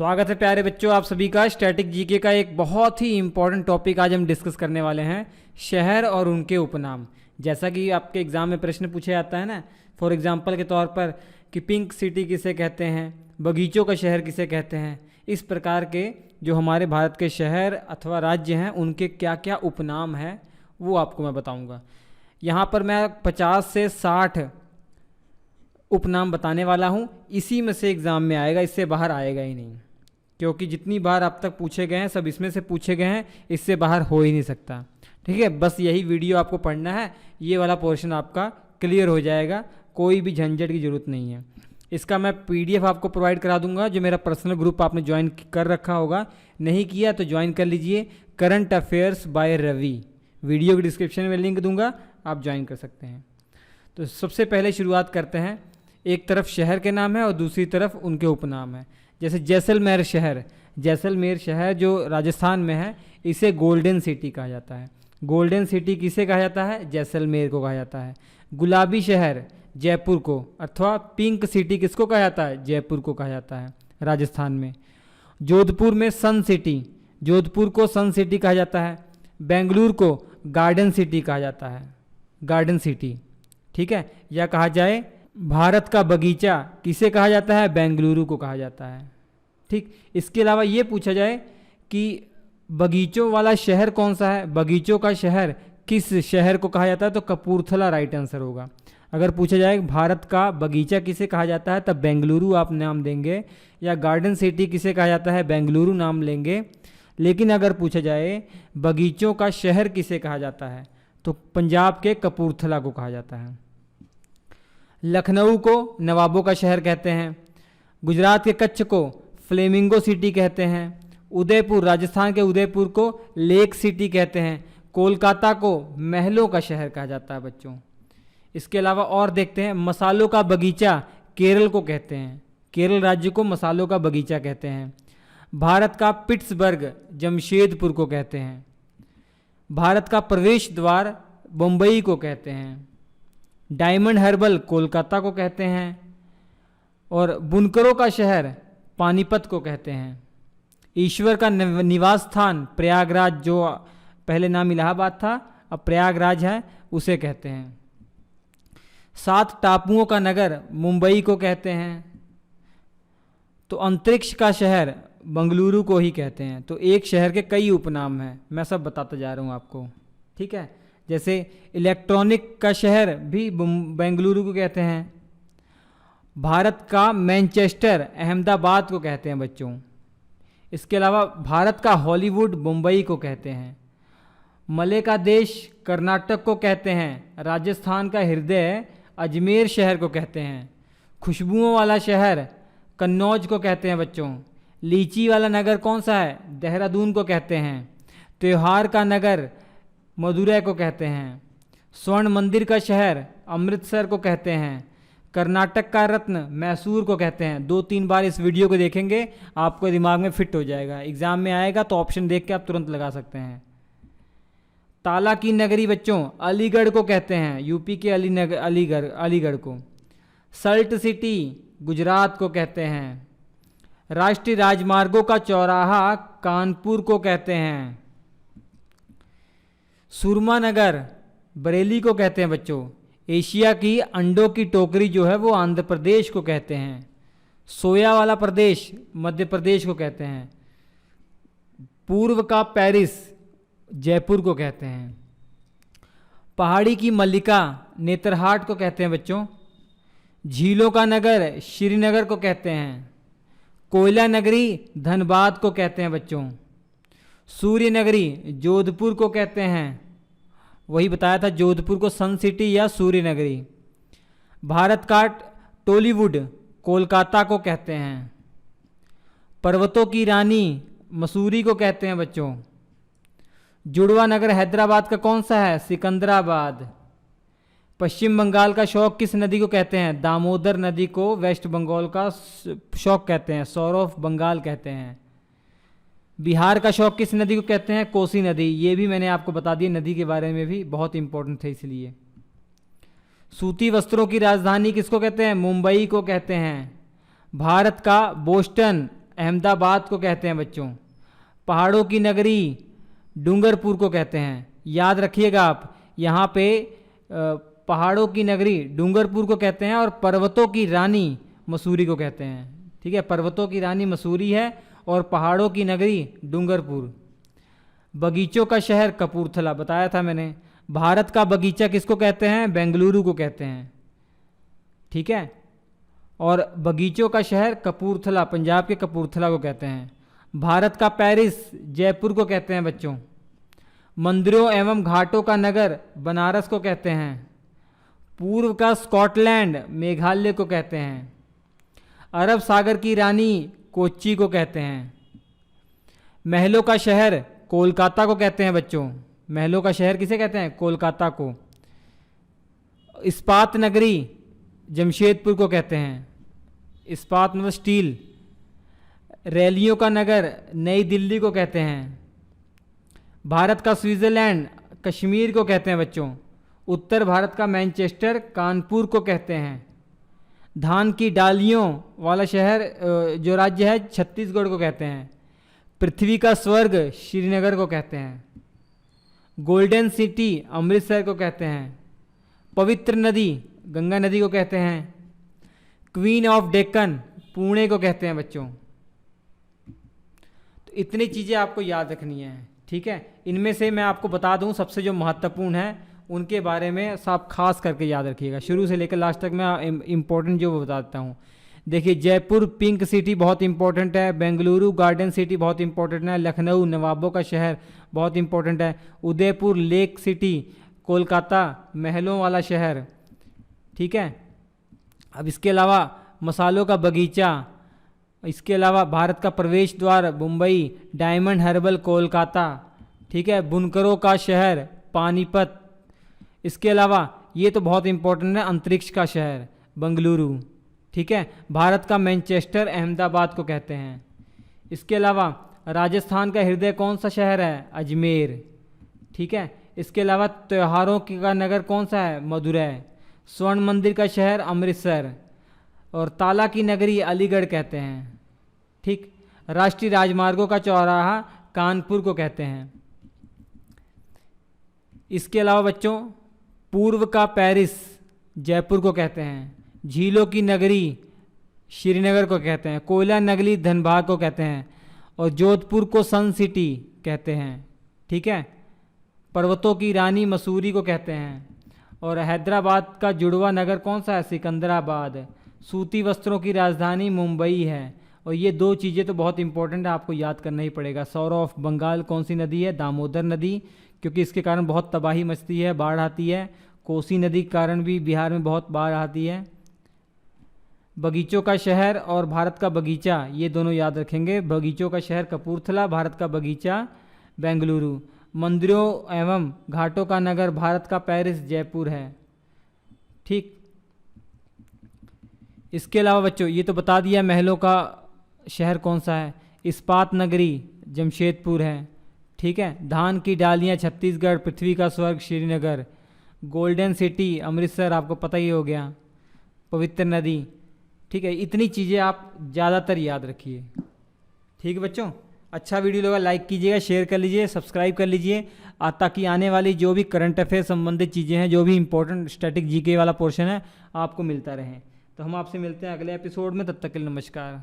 स्वागत है प्यारे बच्चों आप सभी का स्टैटिक जीके का एक बहुत ही इम्पॉर्टेंट टॉपिक आज हम डिस्कस करने वाले हैं, शहर और उनके उपनाम। जैसा कि आपके एग्ज़ाम में प्रश्न पूछा जाता है ना, फॉर एग्जांपल के तौर पर कि पिंक सिटी किसे कहते हैं, बगीचों का शहर किसे कहते हैं, इस प्रकार के जो हमारे भारत के शहर अथवा राज्य हैं उनके क्या क्या उपनाम हैं वो आपको मैं बताऊँगा। यहाँ पर मैं 50 से 60 उपनाम बताने वाला हूँ। इसी में से एग्ज़ाम में आएगा, इससे बाहर आएगा ही नहीं, क्योंकि जितनी बार अब तक पूछे गए हैं सब इसमें से पूछे गए हैं, इससे बाहर हो ही नहीं सकता। ठीक है, बस यही वीडियो आपको पढ़ना है, ये वाला पोर्शन आपका क्लियर हो जाएगा, कोई भी झंझट की ज़रूरत नहीं है। इसका मैं PDF आपको प्रोवाइड करा दूंगा, जो मेरा पर्सनल ग्रुप आपने ज्वाइन कर रखा होगा, नहीं किया तो ज्वाइन कर लीजिए। Current affairs by Ravi, video की डिस्क्रिप्शन में लिंक दूंगा, आप ज्वाइन कर सकते हैं। तो सबसे पहले शुरुआत करते हैं। एक तरफ शहर के नाम है और दूसरी तरफ उनके उपनाम है। जैसे जैसलमेर शहर, जैसलमेर शहर जो राजस्थान में है, इसे गोल्डन सिटी कहा जाता है। गोल्डन सिटी किसे कहा जाता है? जैसलमेर को कहा जाता है। गुलाबी शहर जयपुर को, अथवा पिंक सिटी किसको कहा जाता है? जयपुर को कहा जाता है राजस्थान में। जोधपुर में सन सिटी, जोधपुर को सन सिटी कहा जाता है। बेंगलुरु को गार्डन सिटी कहा जाता है, गार्डन सिटी। ठीक है, या कहा जाए भारत का बगीचा किसे कहा जाता है? बेंगलुरु को कहा जाता है। ठीक, इसके अलावा ये पूछा जाए कि बगीचों वाला शहर कौन सा है, बगीचों का शहर किस शहर को कहा जाता है? तो कपूरथला राइट आंसर होगा। अगर पूछा जाए भारत का बगीचा किसे कहा जाता है, तब बेंगलुरु आप नाम देंगे, या गार्डन सिटी किसे कहा जाता है? बेंगलुरु नाम लेंगे। लेकिन अगर पूछा जाए बगीचों का शहर किसे कहा जाता है, तो पंजाब के कपूरथला को कहा जाता है। लखनऊ को नवाबों का शहर कहते हैं। गुजरात के कच्छ को फ्लेमिंगो सिटी कहते हैं। उदयपुर, राजस्थान के उदयपुर को लेक सिटी कहते हैं। कोलकाता को महलों का शहर कहा जाता है बच्चों। इसके अलावा और देखते हैं, मसालों का बगीचा केरल को कहते हैं, केरल राज्य को मसालों का बगीचा कहते हैं। भारत का पिट्सबर्ग जमशेदपुर को कहते हैं। भारत का प्रवेश द्वार बम्बई को कहते हैं। डायमंड हर्बल कोलकाता को कहते हैं। और बुनकरों का शहर पानीपत को कहते हैं। ईश्वर का निवास स्थान प्रयागराज, जो पहले नाम इलाहाबाद था अब प्रयागराज है, उसे कहते हैं। 7 टापुओं का नगर मुंबई को कहते हैं। तो अंतरिक्ष का शहर बंगलुरु को ही कहते हैं। तो एक शहर के कई उपनाम हैं, मैं सब बताता जा रहा हूँ आपको। ठीक है, जैसे इलेक्ट्रॉनिक का शहर भी बेंगलुरु को कहते हैं। भारत का मैनचेस्टर अहमदाबाद को कहते हैं बच्चों। इसके अलावा भारत का हॉलीवुड मुंबई को कहते हैं। मलय का देश कर्नाटक को कहते हैं। राजस्थान का हृदय अजमेर शहर को कहते हैं। खुशबुओं वाला शहर कन्नौज को कहते हैं बच्चों। लीची वाला नगर कौन सा है? देहरादून को कहते हैं। त्योहार का नगर मदुरै को कहते हैं। स्वर्ण मंदिर का शहर अमृतसर को कहते हैं। कर्नाटक का रत्न मैसूर को कहते हैं। 2-3 बार इस वीडियो को देखेंगे, आपको दिमाग में फिट हो जाएगा, एग्जाम में आएगा तो ऑप्शन देख के आप तुरंत लगा सकते हैं। ताला की नगरी बच्चों अलीगढ़ को कहते हैं, यूपी के अलीगढ़ को। सल्ट सिटी गुजरात को कहते हैं। राष्ट्रीय राजमार्गों का चौराहा कानपुर को कहते हैं। सुरमा नगर बरेली को कहते हैं बच्चों। एशिया की अंडों की टोकरी जो है वो आंध्र प्रदेश को कहते हैं। सोया वाला प्रदेश मध्य प्रदेश को कहते हैं। पूर्व का पेरिस जयपुर को कहते हैं। पहाड़ी की मल्लिका नेतरहाट को कहते हैं बच्चों। झीलों का नगर श्रीनगर को कहते हैं। कोयला नगरी धनबाद को कहते हैं बच्चों। सूर्य नगरी जोधपुर को कहते हैं, वही बताया था जोधपुर को सन सिटी या सूर्य नगरी। भारत का टॉलीवुड कोलकाता को कहते हैं। पर्वतों की रानी मसूरी को कहते हैं बच्चों। जुड़वा नगर हैदराबाद का कौन सा है? सिकंदराबाद। पश्चिम बंगाल का शौक किस नदी को कहते हैं? दामोदर नदी को वेस्ट बंगाल का शौक कहते हैं, सौर ऑफ बंगाल कहते हैं। बिहार का शौक किस नदी को कहते हैं? कोसी नदी। ये भी मैंने आपको बता दिया, नदी के बारे में भी बहुत इंपॉर्टेंट थे इसलिए। सूती वस्त्रों की राजधानी किसको कहते हैं? मुंबई को कहते हैं। भारत का बोस्टन अहमदाबाद को कहते हैं बच्चों। पहाड़ों की नगरी डूंगरपुर को कहते हैं। याद रखिएगा आप, यहाँ पे पहाड़ों की नगरी डूंगरपुर को कहते हैं और पर्वतों की रानी मसूरी को कहते हैं। ठीक है, पर्वतों की रानी मसूरी है और पहाड़ों की नगरी डूंगरपुर। बगीचों का शहर कपूरथला, बताया था मैंने। भारत का बगीचा किसको कहते हैं? बेंगलुरु को कहते हैं। ठीक है, और बगीचों का शहर कपूरथला, पंजाब के कपूरथला को कहते हैं। भारत का पेरिस जयपुर को कहते हैं बच्चों। मंदिरों एवं घाटों का नगर बनारस को कहते हैं। पूर्व का स्कॉटलैंड मेघालय को कहते हैं। अरब सागर की रानी कोच्चि को कहते हैं। महलों का शहर कोलकाता को कहते हैं बच्चों। महलों का शहर किसे कहते हैं? कोलकाता को। इस्पात नगरी जमशेदपुर को कहते हैं। इस्पात मतलब स्टील। रैलियों का नगर नई दिल्ली को कहते हैं। भारत का स्विट्जरलैंड कश्मीर को कहते हैं बच्चों। उत्तर भारत का मैनचेस्टर कानपुर को कहते हैं। धान की डालियों वाला शहर जो राज्य है छत्तीसगढ़ को कहते हैं। पृथ्वी का स्वर्ग श्रीनगर को कहते हैं। गोल्डन सिटी अमृतसर को कहते हैं। पवित्र नदी गंगा नदी को कहते हैं। क्वीन ऑफ डेक्कन पुणे को कहते हैं बच्चों। तो इतनी चीज़ें आपको याद रखनी है। ठीक है, इनमें से मैं आपको बता दूं सबसे जो महत्वपूर्ण है उनके बारे में सब खास करके याद रखिएगा। शुरू से लेकर लास्ट तक मैं इम्पोर्टेंट जो बता देता हूँ। देखिए, जयपुर पिंक सिटी बहुत इंपॉर्टेंट है। बेंगलुरु गार्डन सिटी बहुत इंपॉर्टेंट है। लखनऊ नवाबों का शहर बहुत इंपॉर्टेंट है। Udaipur lake city. कोलकाता महलों वाला शहर। ठीक है, अब इसके अलावा मसालों का बगीचा। इसके अलावा भारत का प्रवेश द्वार मुंबई। Diamond herbal Kolkata. ठीक है, बुनकरों का शहर पानीपत। इसके अलावा ये तो बहुत इंपॉर्टेंट है, अंतरिक्ष का शहर बंगलुरु। ठीक है, भारत का मैनचेस्टर अहमदाबाद को कहते हैं। इसके अलावा राजस्थान का हृदय कौन सा शहर है? अजमेर। ठीक है, इसके अलावा त्योहारों का नगर कौन सा है? मदुरै। स्वर्ण मंदिर का शहर अमृतसर और ताला की नगरी अलीगढ़ कहते हैं। ठीक, राष्ट्रीय राजमार्गों का चौराहा कानपुर को कहते हैं। इसके अलावा बच्चों, पूर्व का पेरिस जयपुर को कहते हैं। झीलों की नगरी श्रीनगर को कहते हैं। कोयला नगरी धनबाद को कहते हैं और जोधपुर को सन सिटी कहते हैं। ठीक है, पर्वतों की रानी मसूरी को कहते हैं और हैदराबाद का जुड़वा नगर कौन सा है? सिकंदराबाद। सूती वस्त्रों की राजधानी मुंबई है। और ये दो चीज़ें तो बहुत इंपॉर्टेंट है, आपको याद करना ही पड़ेगा। सौर ऑफ बंगाल कौन सी नदी है? दामोदर नदी, क्योंकि इसके कारण बहुत तबाही मचती है, बाढ़ आती है। कोसी नदी के कारण भी बिहार में बहुत बाढ़ आती है। बगीचों का शहर और भारत का बगीचा, ये दोनों याद रखेंगे। बगीचों का शहर कपूरथला, भारत का बगीचा बेंगलुरु। मंदिरों एवं घाटों का नगर भारत का पेरिस जयपुर है। ठीक, इसके अलावा बच्चों ये तो बता दिया महलों का शहर कौन सा है। इस्पात नगरी जमशेदपुर है। ठीक है, धान की डालियाँ छत्तीसगढ़। पृथ्वी का स्वर्ग श्रीनगर। गोल्डन सिटी अमृतसर आपको पता ही हो गया। पवित्र नदी। ठीक है, इतनी चीज़ें आप ज़्यादातर याद रखिए। ठीक है बच्चों, अच्छा वीडियो लगा लाइक कीजिएगा, शेयर कर लीजिए, सब्सक्राइब कर लीजिए, ताकि आने वाली जो भी करंट अफेयर संबंधित चीज़ें हैं, जो भी इंपॉर्टेंट स्टैटिक जीके वाला पोर्शन है, आपको मिलता रहे। तो हम आपसे मिलते हैं अगले एपिसोड में, तब तक के लिए नमस्कार।